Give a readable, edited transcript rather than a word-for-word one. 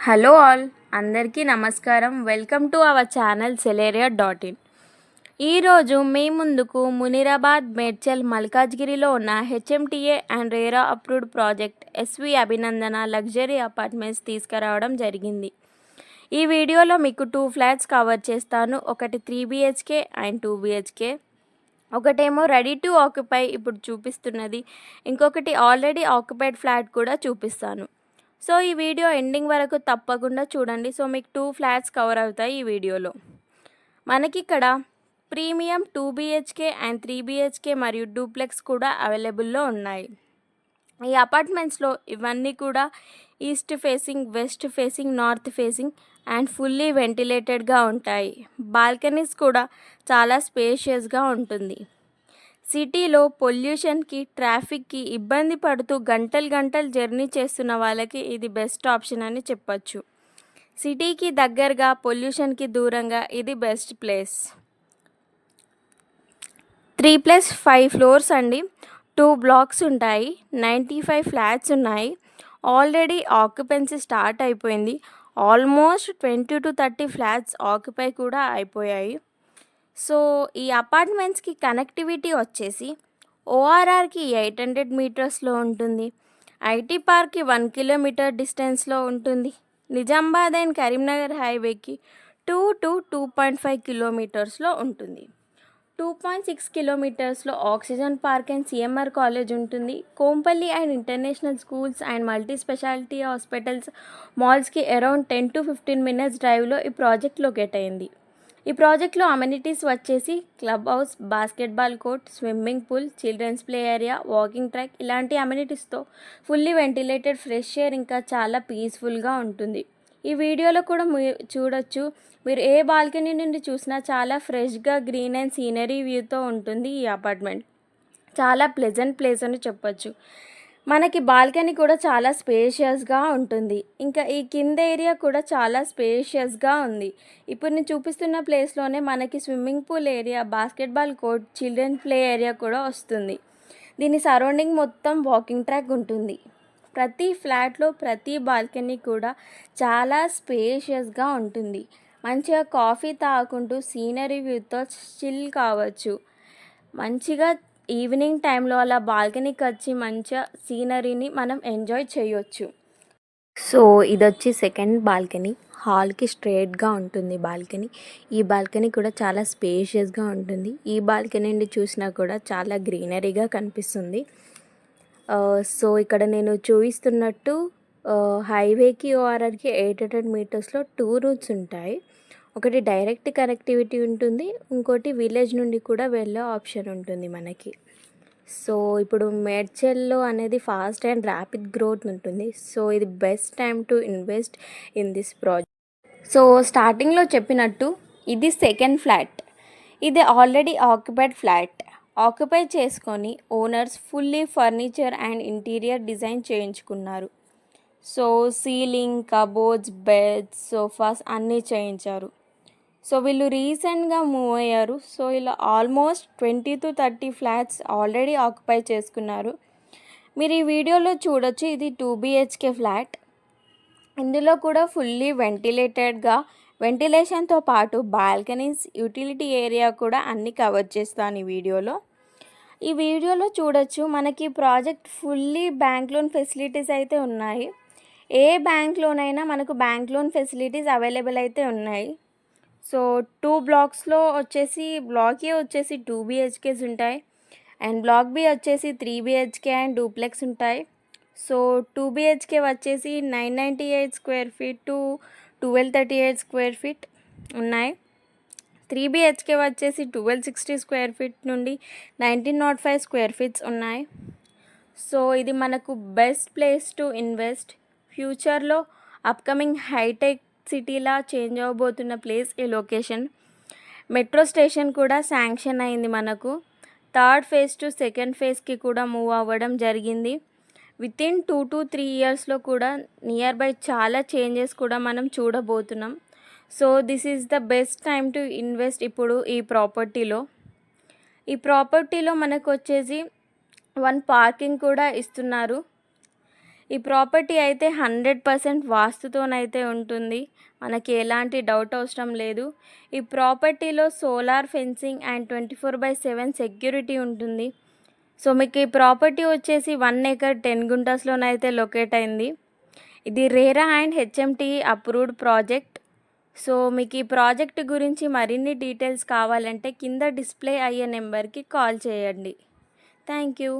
Hello all, అందరికీ నమస్కారం. Welcome to our channel సెలేరియా.in. ఈరోజు మీ ముందుకు మునిరాబాద్, మేడ్చల్, మల్కాజ్గిరిలో ఉన్న HMDA and RERA approved project SV Abhinandana luxury apartments తీసుకురావడం జరిగింది. ఈ వీడియోలో మీకు 2 ఫ్లాట్స్ కవర్ చేస్తాను. ఒకటి 3 BHK అండ్ 2 BHK. ఒకటేమో రెడీ టు ఆక్యుపై ఇప్పుడు చూపిస్తున్నది, ఇంకొకటి ఆల్రెడీ ఆక్యుపైడ్ ఫ్లాట్ కూడా చూపిస్తాను. సో ఈ వీడియో ఎండింగ్ వరకు తప్పకుండా చూడండి. సో మీకు 2 ఫ్లాట్స్ కవర్ అవుతాయి ఈ వీడియోలో. మనకి ఇక్కడ ప్రీమియం 2 BHK అండ్ 3 BHK మరియు డూప్లెక్స్ కూడా అవైలబుల్లో ఉన్నాయి. ఈ అపార్ట్మెంట్స్లో ఇవన్నీ కూడా east facing, west facing, north facing and fully వెంటిలేటెడ్గా ఉంటాయి. బాల్కనీస్ కూడా చాలా స్పేషియస్గా ఉంటుంది. సిటీలో పొల్యూషన్కి, ట్రాఫిక్కి ఇబ్బంది పడుతూ గంటలు జర్నీ చేస్తున్న వాళ్ళకి ఇది బెస్ట్ ఆప్షన్ అని చెప్పచ్చు. సిటీకి దగ్గరగా, పొల్యూషన్కి దూరంగా ఇది బెస్ట్ ప్లేస్. 3+5 ఫ్లోర్స్ అండి. 2 బ్లాక్స్ ఉంటాయి. 95 ఫ్లాట్స్ ఉన్నాయి. ఆల్రెడీ ఆక్యుపెన్సీ స్టార్ట్ అయిపోయింది. ఆల్మోస్ట్ 20 to 30 ఫ్లాట్స్ ఆక్యుపై కూడా అయిపోయాయి. సో ఈ అపార్ట్మెంట్స్కి కనెక్టివిటీ వచ్చేసి ఓఆర్ఆర్కి 800 మీటర్స్లో ఉంటుంది. ఐటీ పార్క్కి 1 కిలోమీటర్ డిస్టెన్స్లో ఉంటుంది. నిజామాబాద్ అండ్ కరీంనగర్ హైవేకి 2 to 2.5 కిలోమీటర్స్లో ఉంటుంది. 2.6 కిలోమీటర్స్లో oxygen park and CMR college ఉంటుంది. Kompally and international schools and multi speciality hospitals, మాల్స్కి అరౌండ్ 10 to 15 మినిట్స్ డ్రైవ్లో ఈ ప్రాజెక్ట్ లొకేట్ అయింది. ఈ ప్రాజెక్ట్లో అమ్యూనిటీస్ వచ్చేసి club house, basketball court, swimming pool, children's play area, walking track ఇలాంటి అమ్యూనిటీస్తో ఫుల్లీ వెంటిలేటెడ్, ఫ్రెష్ ఎయిర్ ఇంకా చాలా పీస్ఫుల్గా ఉంటుంది. ఈ వీడియోలో కూడా చూడొచ్చు. మీరు ఏ బాల్కనీ నుండి చూసినా చాలా ఫ్రెష్గా గ్రీన్ అండ్ సీనరీ వ్యూతో ఉంటుంది. ఈ అపార్ట్మెంట్ చాలా ప్లెజెంట్ ప్లేస్ అని చెప్పొచ్చు. మనకి బాల్కనీ కూడా చాలా స్పేషియస్గా ఉంటుంది. ఇంకా ఈ కింద ఏరియా కూడా చాలా స్పేషియస్గా ఉంది. ఇప్పుడు నేను చూపిస్తున్న ప్లేస్లోనే మనకి swimming pool area, basketball court, children play area కూడా వస్తుంది. దీని సరౌండింగ్ మొత్తం వాకింగ్ ట్రాక్ ఉంటుంది. ప్రతి ఫ్లాట్లో ప్రతి బాల్కనీ కూడా చాలా స్పేషియస్గా ఉంటుంది. మంచిగా కాఫీ తాగుకుంటూ సీనరీ వ్యూతో చిల్ కావచ్చు. మంచిగా ఈవినింగ్ టైంలో అలా బాల్కనీకి వచ్చి మంచిగా సీనరీని మనం ఎంజాయ్ చేయొచ్చు. సో ఇది వచ్చి సెకండ్ బాల్కనీ. హాల్కి స్ట్రైట్గా ఉంటుంది బాల్కనీ. ఈ బాల్కనీ కూడా చాలా స్పేషియస్గా ఉంటుంది. ఈ బాల్కనీ నుండి చూసినా కూడా చాలా గ్రీనరీగా కనిపిస్తుంది. సో ఇక్కడ నేను చూపిస్తున్నట్టు హైవేకి ఓఆర్ఆర్కి 800 మీటర్స్లో 2 రూట్స్ ఉంటాయి. ఒకటి డైరెక్ట్ కనెక్టివిటీ ఉంటుంది, ఇంకోటి విలేజ్ నుండి కూడా వెళ్ళే ఆప్షన్ ఉంటుంది మనకి. సో ఇప్పుడు మేడ్చల్లో అనేది ఫాస్ట్ అండ్ ర్యాపిడ్ గ్రోత్ ఉంటుంది. సో ఇది best time to invest in this project. So స్టార్టింగ్లో చెప్పినట్టు ఇది సెకండ్ ఫ్లాట్. ఇది ఆల్రెడీ ఆక్యుపైడ్ ఫ్లాట్. ఆక్యుపై చేసుకొని owners fully furniture and interior design చేయించుకున్నారు. So ceiling, cupboards, beds, sofas అన్నీ చేయించారు. సో వీళ్ళు రీసెంట్గా మూవ్ అయ్యారు. సో ఇలా almost 20 to 30 flats already occupy చేసుకున్నారు. మీరు ఈ వీడియోలో చూడొచ్చు. ఇది 2 BHK ఫ్లాట్. ఇందులో కూడా ఫుల్లీ వెంటిలేటెడ్గా, వెంటిలేషన్తో పాటు బాల్కనీస్, యూటిలిటీ ఏరియా కూడా అన్నీ కవర్ చేస్తాను ఈ వీడియోలో. ఈ వీడియోలో చూడొచ్చు మనకి project fully bank loan facilities అయితే ఉన్నాయి. ఏ బ్యాంక్లోనైనా మనకు బ్యాంక్ లోన్ ఫెసిలిటీస్ అవైలబుల్ అయితే ఉన్నాయి. సో 2 బ్లాక్స్లో వచ్చేసి బ్లాక్ ఏ వచ్చేసి 2 BHKs ఉంటాయి అండ్ బ్లాక్ బి వచ్చేసి 3 BHK అండ్ డూప్లెక్స్ ఉంటాయి. సో 2 BHK వచ్చేసి 998 square feet to 1238 square feet ఉన్నాయి. 3 BHK వచ్చేసి 1260 స్క్వేర్ ఫీట్ నుండి 1905 స్క్వేర్ ఫీట్స్ ఉన్నాయి. సో ఇది మనకు బెస్ట్ ప్లేస్ టు ఇన్వెస్ట్. ఫ్యూచర్లో అప్కమింగ్ హైటెక్ సిటీలా చేంజ్ అవ్వబోతున్న ప్లేస్ ఈ లొకేషన్. మెట్రో స్టేషన్ కూడా శాంక్షన్ అయింది మనకు. 3rd phase to 2nd phase కూడా మూవ్ అవ్వడం జరిగింది. వితిన్ 2 to 3 ఇయర్స్లో కూడా నియర్ బై చాలా చేంజెస్ కూడా మనం చూడబోతున్నాం. So this is the best time to invest ఇప్పుడు ఈ ప్రాపర్టీలో. ఈ ప్రాపర్టీలో మనకు వచ్చేసి 1 పార్కింగ్ కూడా ఇస్తున్నారు. ఈ ప్రాపర్టీ అయితే 100% వాస్తుతోనైతే ఉంటుంది. మనకి ఎలాంటి డౌట్ అవసరం లేదు. ఈ ప్రాపర్టీలో సోలార్ ఫెన్సింగ్ అండ్ 24/7 సెక్యూరిటీ ఉంటుంది. సో మీకు ఈ ప్రాపర్టీ వచ్చేసి 1 ఎకర్ 10 గుంటాస్లోనైతే లొకేట్ అయింది. ఇది RERA and HMT approved project. So మీకు ఈ ప్రాజెక్ట్ గురించి మరిన్ని డీటెయిల్స్ కావాలంటే కింద డిస్ప్లే అయ్యే నెంబర్కి కాల్ చేయండి. Thank you.